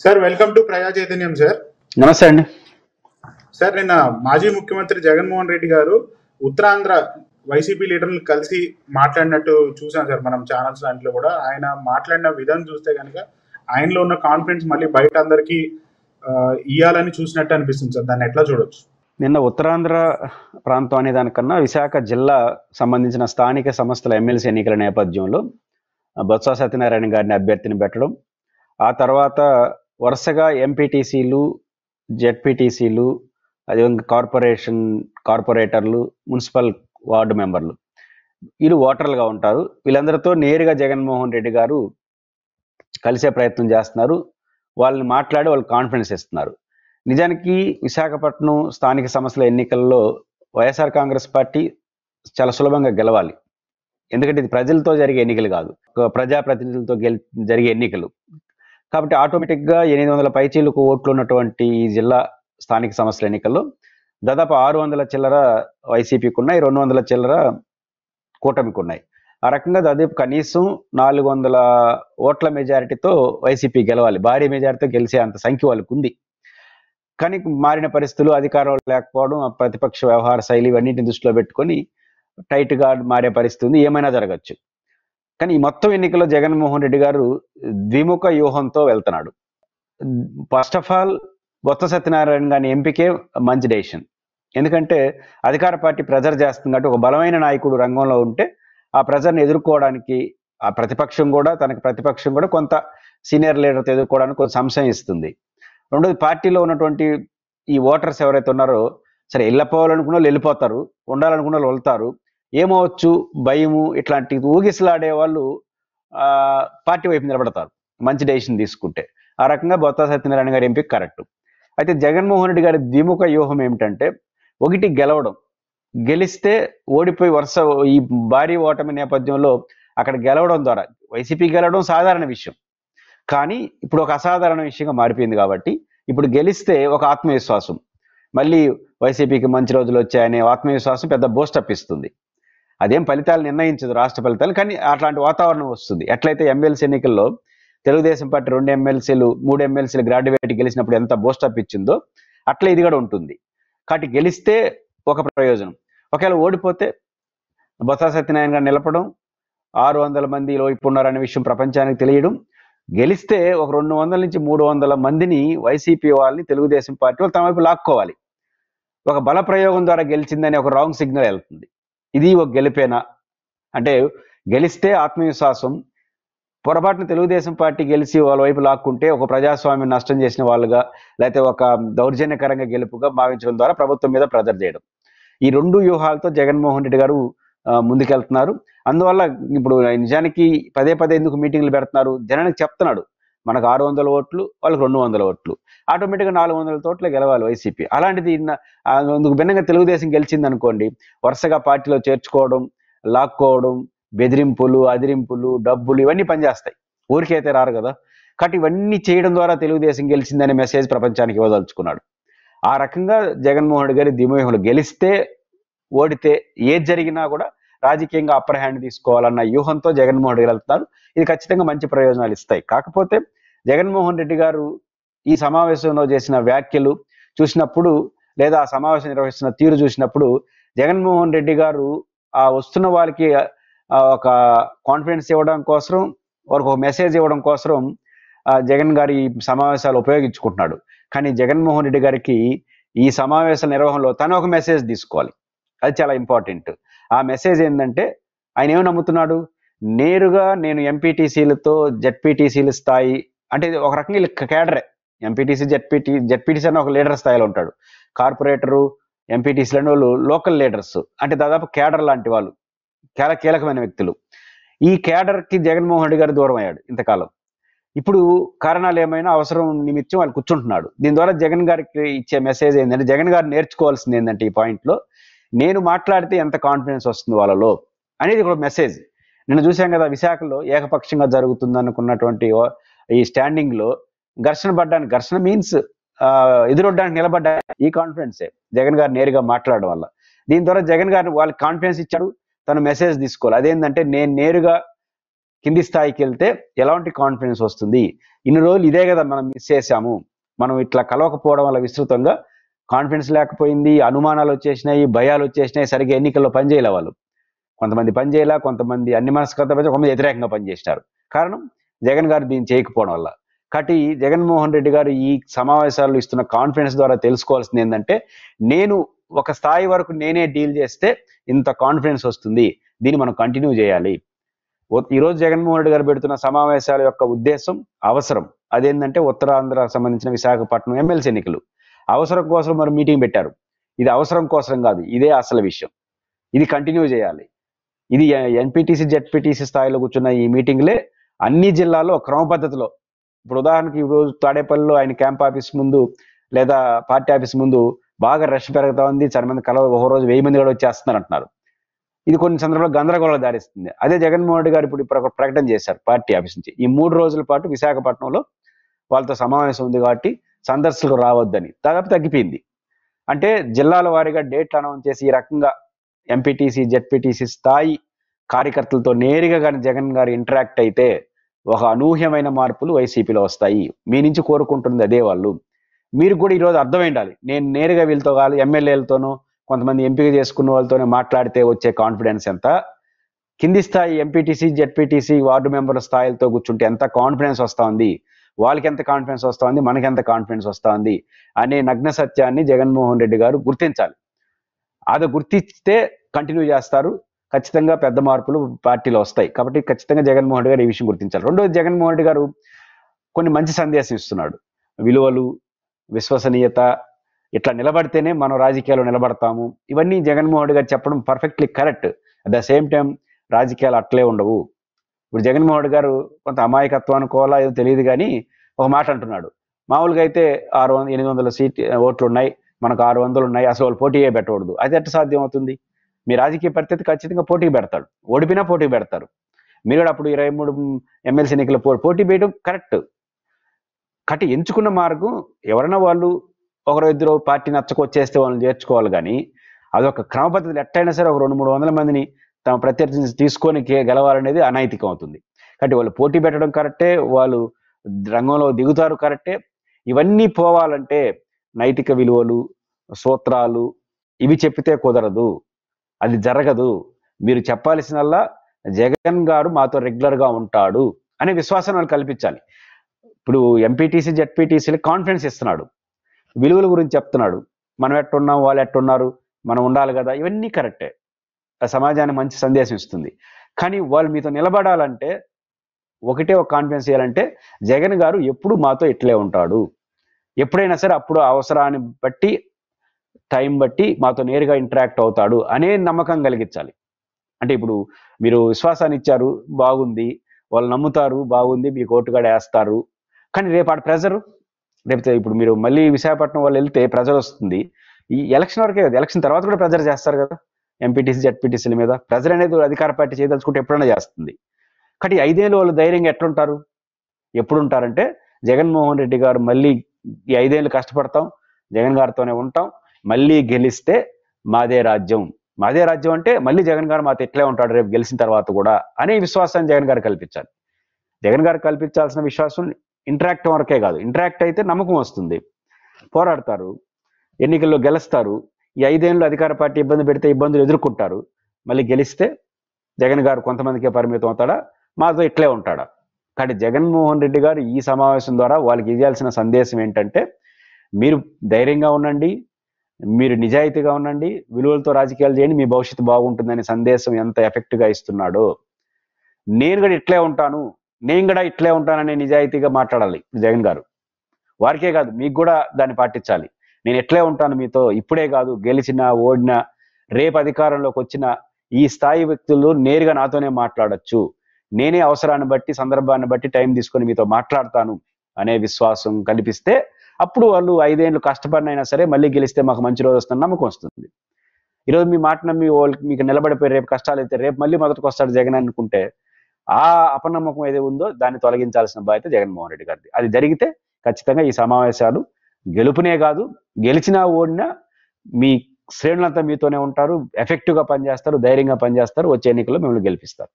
Sir welcome to ప్రజా చైతన్యం sir. నమస్తే అండి. సార్ నిన్న మాజీ ముఖ్యమంత్రి జగన్మోహన్ రెడ్డి గారు ఉత్తరాంధ్ర వైసీపీ లీడర్లు కలిసి మాట్లాడినట్టు చూసాం సార్ మనం ఛానల్స్ దాంట్లో కూడా. ఆయన మాట్లాడిన విధానం చూస్తే కనుక ఆయనలో ఉన్న కాన్ఫిడెన్స్ మళ్ళీ బయట అందరికీ ఇయ్యాలని చూసినట్టు అనిపిస్తుంది సార్. దాన్ని ఎట్లా చూడొచ్చు? నిన్న ఉత్తరాంధ్ర ప్రాంతం అనే దానికన్నా విశాఖ జిల్లా సంబంధించిన స్థానిక సంస్థల ఎమ్మెల్సీ ఎన్నికల నేపథ్యంలో బొత్స సత్యనారాయణ గారిని అభ్యర్థిని పెట్టడం, ఆ తర్వాత వరుసగా ఎంపీటీసీలు, జెడ్పీటీసీలు, అదేవిధంగా కార్పొరేటర్లు, మున్సిపల్ వార్డు మెంబర్లు వీళ్ళు ఓటర్లుగా ఉంటారు. వీళ్ళందరితో నేరుగా జగన్మోహన్ రెడ్డి గారు కలిసే ప్రయత్నం చేస్తున్నారు. వాళ్ళని మాట్లాడి వాళ్ళకి కాన్ఫిడెన్స్ ఇస్తున్నారు. నిజానికి విశాఖపట్నం స్థానిక సంస్థల ఎన్నికల్లో వైఎస్ఆర్ కాంగ్రెస్ పార్టీ చాలా సులభంగా గెలవాలి. ఎందుకంటే ఇది ప్రజలతో జరిగే ఎన్నికలు కాదు, ప్రజాప్రతినిధులతో జరిగే ఎన్నికలు. కాబట్టి ఆటోమేటిక్గా 800 పైచీలకు ఓట్లు ఉన్నటువంటి ఈ జిల్లా స్థానిక సంస్థల ఎన్నికల్లో దాదాపు 600 చిల్లర వైసీపీకి ఉన్నాయి, 200 చిల్లర కూటమికి ఉన్నాయి. ఆ రకంగా దాదాపు కనీసం 400 ఓట్ల మెజారిటీతో వైసీపీ గెలవాలి. భారీ మెజారిటీతో గెలిచే అంత సంఖ్య వాళ్ళకు ఉంది. కానీ మారిన పరిస్థితులు, అధికారం లేకపోవడం, ప్రతిపక్ష వ్యవహార శైలి ఇవన్నింటిని దృష్టిలో పెట్టుకొని టైట్గా మారే పరిస్థితి ఉంది. ఏమైనా జరగచ్చు. కానీ ఈ మొత్తం ఎన్నికల్లో జగన్మోహన్ రెడ్డి గారు ద్విముఖ వ్యూహంతో వెళ్తున్నాడు. First of all Botsa Satyanarayana గారి ఎంపికే మంచి డెసిషన్. ఎందుకంటే అధికార పార్టీ ప్రెజర్ చేస్తుంది కాబట్టి ఒక బలమైన నాయకుడు రంగంలో ఉంటే ఆ ప్రెజర్ని ఎదుర్కోవడానికి ఆ ప్రతిపక్షం కూడా కొంత సీనియర్ లీడర్తో ఎదుర్కోవడానికి కొంత సంశయం ఇస్తుంది. రెండోది, పార్టీలో ఉన్నటువంటి ఈ ఓటర్స్ ఎవరైతే ఉన్నారో సరే వెళ్ళిపోవాలనుకున్న వాళ్ళు వెళ్ళిపోతారు, ఉండాలనుకున్న వాళ్ళు వెళ్తారు, ఏమవచ్చు భయము ఇట్లాంటి ఊగిసలాడే వాళ్ళు పార్టీ వైపు నిలబడతారు మంచి డెసిషన్ తీసుకుంటే. ఆ రకంగా బొత్స సత్యనారాయణ గారి ఎంపిక కరెక్ట్. అయితే జగన్మోహన్ రెడ్డి గారి ద్విముఖ వ్యూహం ఏమిటంటే, ఒకటి గెలవడం, గెలిస్తే ఓడిపోయి వరుస ఈ భారీ ఓటమి నేపథ్యంలో అక్కడ గెలవడం ద్వారా వైసీపీ గెలవడం సాధారణ విషయం. కానీ ఇప్పుడు ఒక అసాధారణ విషయంగా మారిపోయింది కాబట్టి ఇప్పుడు గెలిస్తే ఒక ఆత్మవిశ్వాసం, మళ్ళీ వైసీపీకి మంచి రోజులు వచ్చాయనే ఆత్మవిశ్వాసం పెద్ద బూస్టప్ ఇస్తుంది. అదేం ఫలితాలు నిర్ణయించదు, రాష్ట్ర ఫలితాలు, కానీ అట్లాంటి వాతావరణం వస్తుంది. ఎట్లయితే ఎమ్మెల్సీ ఎన్నికల్లో తెలుగుదేశం పార్టీ 2 ఎమ్మెల్సీలు 3 ఎమ్మెల్సీలు గ్రాడ్యుయేట్ గెలిచినప్పుడు ఎంత బూస్టప్ ఇచ్చిందో అట్లా ఇది కూడా ఉంటుంది. కాబట్టి గెలిస్తే ఒక ప్రయోజనం, ఒకవేళ ఓడిపోతే బొత్స సత్యనారాయణ గారు నిలపడం, 600 మందిలో ఇప్పుడు ఉన్నారనే విషయం ప్రపంచానికి తెలియడం, గెలిస్తే ఒక 200 నుంచి 300 మందిని వైసీపీ వాళ్ళని తెలుగుదేశం పార్టీ వాళ్ళు తమ వైపు లాక్కోవాలి. ఒక బల ప్రయోగం ద్వారా గెలిచిందని ఒక రాంగ్ సిగ్నల్ వెళ్తుంది. ఇది ఒక గెలిపేనా అంటే, గెలిస్తే ఆత్మవిశ్వాసం, పొరపాటున తెలుగుదేశం పార్టీ గెలిచి వాళ్ళ వైపు లాక్కుంటే ఒక ప్రజాస్వామ్యం నష్టం చేసిన వాళ్ళుగా, లేకపోతే ఒక దౌర్జన్యకరంగా గెలుపుగా భావించడం ద్వారా ప్రభుత్వం మీద ప్రెజర్ చేయడం. ఈ 2 వ్యూహాలతో జగన్మోహన్ రెడ్డి గారు ముందుకెళ్తున్నారు. అందువల్ల ఇప్పుడు నిజానికి పదే ఎందుకు మీటింగ్లు పెడుతున్నారు, జనానికి చెప్తున్నాడు మనకు 600 ఓట్లు, వాళ్ళకి 200 ఓట్లు, ఆటోమేటిక్గా 400 ఓట్లే గెలవాలి వైసీపీ. అలాంటిది అందుకు భిన్నంగా తెలుగుదేశం గెలిచింది అనుకోండి, వరుసగా పార్టీలో చేర్చుకోవడం, లాక్కోవడం, బెదిరింపులు, అదిరింపులు, డబ్బులు ఇవన్నీ పనిచేస్తాయి. ఊరికైతే రారు కదా. కాబట్టి ఇవన్నీ చేయడం ద్వారా తెలుగుదేశం గెలిచిందనే మెసేజ్ ప్రపంచానికి ఇవ్వదలుచుకున్నాడు. ఆ రకంగా జగన్మోహన్ రెడ్డి గారి దిమోహులు గెలిస్తే ఓడితే ఏది జరిగినా కూడా రాజకీయంగా అప్పర్ హ్యాండ్ తీసుకోవాలన్న వ్యూహంతో జగన్మోహన్ రెడ్డి వెళ్తున్నారు. ఇది ఖచ్చితంగా మంచి ప్రయోజనాలు ఇస్తాయి. కాకపోతే జగన్మోహన్ రెడ్డి గారు ఈ సమావేశంలో చేసిన వ్యాఖ్యలు చూసినప్పుడు, లేదా ఆ సమావేశం నిర్వహిస్తున్న తీరు చూసినప్పుడు, జగన్మోహన్ రెడ్డి గారు ఆ వస్తున్న వాళ్ళకి ఒక కాన్ఫిడెన్స్ ఇవ్వడం కోసం, వారికి ఒక మెసేజ్ ఇవ్వడం కోసం జగన్ గారి ఈ సమావేశాలు ఉపయోగించుకుంటున్నాడు. కానీ జగన్మోహన్ రెడ్డి గారికి ఈ సమావేశాల నిర్వహణలో తను ఒక మెసేజ్ తీసుకోవాలి. అది చాలా ఇంపార్టెంట్. ఆ మెసేజ్ ఏంటంటే, ఆయన ఏమి నమ్ముతున్నాడు, నేరుగా నేను ఎంపీటీసీలతో జెడ్పీటీసీల స్థాయి అంటే ఒక రకంగా వీళ్ళు కేడరే. ఎంపీటీసీ జెడ్పీటీసీ అన్న ఒక లీడర్ స్థాయిలో ఉంటాడు. కార్పొరేటరు ఎంపీటీసీలు అనే వాళ్ళు లోకల్ లీడర్స్, అంటే దాదాపు కేడర్ లాంటి వాళ్ళు, చాలా కీలకమైన వ్యక్తులు. ఈ కేడర్కి జగన్మోహన్ రెడ్డి గారు దూరం అయ్యాడు ఇంతకాలం. ఇప్పుడు కారణాలు ఏమైనా అవసరం నిమిత్తం వాళ్ళు కూర్చుంటున్నాడు. దీని ద్వారా జగన్ గారికి ఇచ్చే మెసేజ్ ఏంటంటే, జగన్ గారు నేర్చుకోవాల్సింది ఏంటంటే ఈ పాయింట్లో, నేను మాట్లాడితే ఎంత కాన్ఫిడెన్స్ వస్తుంది వాళ్ళలో అనేది ఒక మెసేజ్. నిన్న చూసాం కదా, విశాఖలో ఏకపక్షంగా జరుగుతుంది అనుకున్నటువంటి ఈ స్టాండింగ్లో ఘర్షణ మీన్స్ ఎదురొడ్డానికి నిలబడ్డా ఈ కాన్ఫిడెన్సే జగన్ గారు నేరుగా మాట్లాడడం వల్ల. దీని ద్వారా జగన్ గారు వాళ్ళకి కాన్ఫిడెన్స్ ఇచ్చాడు, తన మెసేజ్ తీసుకోవాలి. అదేంటంటే, నేను నేరుగా కింది స్థాయికి వెళ్తే ఎలాంటి కాన్ఫిడెన్స్ వస్తుంది? ఇన్ని రోజులు ఇదే కదా మనం మిస్ చేశాము. మనం ఇట్లా కలవకపోవడం వల్ల విస్తృతంగా కాన్ఫిడెన్స్ లేకపోయింది, అనుమానాలు వచ్చేసినాయి, భయాలు వచ్చేసినాయి, సరిగ్గా ఎన్నికల్లో పనిచేయలే వాళ్ళు. కొంతమంది పనిచేయలే, కొంతమంది అన్ని మనస్కత, కొంతమంది వ్యతిరేకంగా పనిచేసినారు. కారణం జగన్ గారు దీన్ని చేయకపోవడం వల్ల. కాబట్టి జగన్మోహన్ రెడ్డి గారు ఈ సమావేశాల్లో ఇస్తున్న కాన్ఫిడెన్స్ ద్వారా తెలుసుకోవాల్సింది ఏంటంటే, నేను ఒక స్థాయి వరకు నేనే డీల్ చేస్తే ఇంత కాన్ఫిడెన్స్ వస్తుంది, దీన్ని మనం కంటిన్యూ చేయాలి. ఈరోజు జగన్మోహన్ రెడ్డి గారు పెడుతున్న సమావేశాల యొక్క ఉద్దేశం, అవసరం. అదేంటంటే ఉత్తరాంధ్ర సంబంధించిన విశాఖపట్నం ఎమ్మెల్సీ ఎన్నికలు. అవసరం కోసం మరి మీటింగ్ పెట్టారు. ఇది అవసరం కోసం కాదు, ఇదే అసలు విషయం. ఇది కంటిన్యూ చేయాలి. ఇది ఎన్పిటిసి జెడ్పీటీసీ స్థాయిలో కూర్చున్న ఈ మీటింగ్లే అన్ని జిల్లాల్లో క్రమ పద్ధతిలో. ఇప్పుడు ఉదాహరణకి ఈరోజు తాడేపల్లిలో ఆయన క్యాంప్ ఆఫీస్ ముందు లేదా పార్టీ ఆఫీస్ ముందు బాగా రష్ పెరుగుతా ఉంది, చాలా మంది ఒక రోజు 1000 మంది కూడా వచ్చేస్తున్నారు అంటున్నారు. ఇది కొన్ని సందర్భాల్లో గందరగోళం దారిస్తుంది. అదే జగన్మోహన్ రెడ్డి గారు ఇప్పుడు ప్రకటన చేశారు పార్టీ ఆఫీస్ నుంచి, ఈ 3 రోజుల పాటు విశాఖపట్నంలో వాళ్ళతో సమావేశం ఉంది కాబట్టి సందర్శకులు రావద్దని. దాదాపు తగ్గిపోయింది. అంటే జిల్లాల వారీగా డేట్లు అనౌన్స్ చేసి ఈ రకంగా ఎంపీటీసీ జెడ్పీటీసీ స్థాయి కార్యకర్తలతో నేరుగా కానీ జగన్ గారు ఇంటరాక్ట్ అయితే ఒక అనూహ్యమైన మార్పులు వైసీపీలో వస్తాయి. మీ నుంచి కోరుకుంటుంది అదే వాళ్ళు. మీరు కూడా ఈరోజు అర్థమైండాలి, నేను నేరుగా వీళ్ళతో కాదు, ఎమ్మెల్యేలతోనూ కొంతమంది ఎంపిక చేసుకున్న వాళ్ళతోనే మాట్లాడితే వచ్చే కాన్ఫిడెన్స్ ఎంత, కింది స్థాయి ఎంపీటీసీ జెడ్పీటీసీ వార్డు మెంబర్ల స్థాయిలతో కూర్చుంటే ఎంత కాన్ఫిడెన్స్ వస్తూ ఉంది, వాళ్ళకి ఎంత కాన్ఫిడెన్స్ వస్తూ ఉంది, మనకి ఎంత కాన్ఫిడెన్స్ వస్తూ ఉంది అనే నగ్న సత్యాన్ని జగన్మోహన్ రెడ్డి గారు గుర్తించాలి. అది గుర్తిస్తే కంటిన్యూ చేస్తారు. ఖచ్చితంగా పెద్ద మార్పులు పార్టీలో వస్తాయి. కాబట్టి ఖచ్చితంగా జగన్మోహన్ రెడ్డి గారు ఈ విషయం గుర్తించాలి. రెండోది, జగన్మోహన్ రెడ్డి గారు కొన్ని మంచి సందేశం ఇస్తున్నాడు. విలువలు, విశ్వసనీయత, ఇట్లా నిలబడితేనే మనం రాజకీయాల్లో నిలబడతాము. ఇవన్నీ జగన్మోహన్ రెడ్డి గారు చెప్పడం perfectly correct. At the same time రాజకీయాలు అట్లే ఉండవు. ఇప్పుడు జగన్మోహన్ రెడ్డి గారు కొంత అమాయకత్వం అనుకోవాలా ఏదో తెలియదు కానీ ఒక మాట అంటున్నాడు. మామూలుగా అయితే 800 సీట్ ఓట్లు ఉన్నాయి, మనకు 600 ఉన్నాయి, అసలు వాళ్ళు పోటీయే పెట్టకూడదు. అది ఎట్లా సాధ్యం అవుతుంది? మీ రాజకీయ పరిస్థితి ఖచ్చితంగా పోటీ పెడతాడు, ఓడిపోయినా పోటీ పెడతారు. మీరు కూడా అప్పుడు 23 ఎమ్మెల్సీ ఎన్నికల పోటీ వేయడం కరెక్ట్. కాబట్టి ఎంచుకున్న మార్గం, ఎవరైనా వాళ్ళు ఒకరు ఇద్దరు పార్టీ నచ్చకొచ్చేస్తే వాళ్ళని చేర్చుకోవాలి కానీ అదొక క్రమ పద్ధతిలో ఎట్టయినా సరే ఒక 200-300 మందిని తమ ప్రత్యర్థిని తీసుకొని గెలవాలనేది అనైతికం అవుతుంది. కాబట్టి వాళ్ళు పోటీ పెట్టడం కరెక్టే, వాళ్ళు రంగంలో దిగుతారు కరెక్టే. ఇవన్నీ పోవాలంటే నైతిక విలువలు, సూత్రాలు ఇవి చెప్పితే కుదరదు, అది జరగదు. మీరు చెప్పాల్సినల్లా జగన్ గారు మాతో రెగ్యులర్గా ఉంటాడు అనే విశ్వాసం వాళ్ళు కల్పించాలి. ఇప్పుడు ఎంపీటీసీ జెడ్పీటీసీలు కాన్ఫిడెన్స్ ఇస్తున్నాడు, విలువల గురించి చెప్తున్నాడు. మనం ఎట్టున్నాం, వాళ్ళు ఎట్టున్నారు, మనం ఉండాలి కదా, ఇవన్నీ కరెక్టే. ఆ సమాజానికి మంచి సందేశం ఇస్తుంది. కానీ వాళ్ళు మీతో నిలబడాలంటే ఒకటే ఒక కాన్ఫిడెన్స్ చేయాలంటే జగన్ గారు ఎప్పుడు మాతో ఇట్లే ఉంటాడు, ఎప్పుడైనా సరే అప్పుడు అవసరాన్ని బట్టి టైం బట్టి మాతో నేరుగా ఇంటరాక్ట్ అవుతాడు అనే నమ్మకం కలిగించాలి. అంటే ఇప్పుడు మీరు విశ్వాసాన్ని ఇచ్చారు, బాగుంది, వాళ్ళు నమ్ముతారు, బాగుంది, మీకు ఓటుగాడ వేస్తారు. కానీ రేపు ఆడ ప్రెజరు, రేపు ఇప్పుడు మీరు మళ్ళీ విశాఖపట్నం వాళ్ళు వెళ్తే ప్రెజర్ వస్తుంది. ఈ ఎలక్షన్ వరకే కదా, ఎలక్షన్ తర్వాత కూడా ప్రెజర్ చేస్తారు కదా ఎంపీటీసీ జెడ్పీటీసీల మీద. ప్రెజర్ అనేది అధికార పార్టీ చేయదలుచుకుంటే ఎప్పుడైనా చేస్తుంది. కానీ 5 ఏళ్ళు వాళ్ళు ధైర్యంగా ఎట్లుంటారు, ఎప్పుడు ఉంటారంటే జగన్మోహన్ రెడ్డి గారు మళ్ళీ ఈ 5 ఏళ్ళు కష్టపడతాం, జగన్ గారితోనే ఉంటాం, మళ్ళీ గెలిస్తే మాదే రాజ్యం. మాదే రాజ్యం అంటే మళ్ళీ జగన్ గారు మాతో ఇట్లే ఉంటాడు రేపు గెలిచిన తర్వాత కూడా అనే విశ్వాసాన్ని జగన్ గారు కల్పించాలి. జగన్ గారు కల్పించాల్సిన విశ్వాసం ఇంటరాక్ట్ వరకే కాదు, ఇంటరాక్ట్ అయితే నమ్మకం వస్తుంది, పోరాడతారు, ఎన్నికల్లో గెలుస్తారు. ఈ 5 ఏళ్ళు అధికార పార్టీ ఇబ్బంది పెడితే ఇబ్బందులు ఎదుర్కొంటారు, మళ్ళీ గెలిస్తే జగన్ గారు కొంతమందికే పరిమితం అవుతాడా, మాతో ఇట్లే ఉంటాడా? కానీ జగన్మోహన్ రెడ్డి గారు ఈ సమావేశం ద్వారా వాళ్ళకి ఇవ్వాల్సిన సందేశం ఏంటంటే, మీరు ధైర్యంగా ఉండండి, మీరు నిజాయితీగా ఉండండి, విలువలతో రాజకీయాలు చేయండి, మీ భవిష్యత్తు బాగుంటుందనే సందేశం ఎంత ఎఫెక్ట్గా ఇస్తున్నాడో. నేను కూడా ఇట్లే ఉంటాను, నేను కూడా ఇట్లే ఉంటానని నిజాయితీగా మాట్లాడాలి జగన్ గారు. వారికే కాదు, మీకు కూడా దాన్ని పాటించాలి. నేను ఎట్లే ఉంటాను మీతో, ఇప్పుడే కాదు, గెలిచినా ఓడినా రేపు అధికారంలోకి వచ్చిన ఈ స్థాయి వ్యక్తులు నేరుగా నాతోనే మాట్లాడొచ్చు, నేనే అవసరాన్ని బట్టి సందర్భాన్ని బట్టి టైం తీసుకొని మీతో మాట్లాడతాను అనే విశ్వాసం కల్పిస్తే అప్పుడు వాళ్ళు 5 ఏళ్ళు కష్టపడినైనా సరే మళ్ళీ గెలిస్తే మాకు మంచి రోజు వస్తున్న నమ్మకం వస్తుంది. ఈరోజు మీ మాట నమ్మి వాళ్ళకి మీకు నిలబడిపోయి రేపు కష్టాలు అయితే రేపు మళ్ళీ మొదటికి వస్తాడు జగన్ అనుకుంటే ఆ అపనమ్మకం ఏదో ఉందో దాన్ని తొలగించాల్సిన బాధ్యత జగన్మోహన్ రెడ్డి గారిది. అది జరిగితే ఖచ్చితంగా ఈ సమావేశాలు గెలుపునే కాదు, గెలిచినా ఓడినా మీ శ్రేణులంతా మీతోనే ఉంటారు, ఎఫెక్టివ్గా పనిచేస్తారు, ధైర్యంగా పనిచేస్తారు, వచ్చే ఎన్నికల్లో మిమ్మల్ని గెలిపిస్తారు.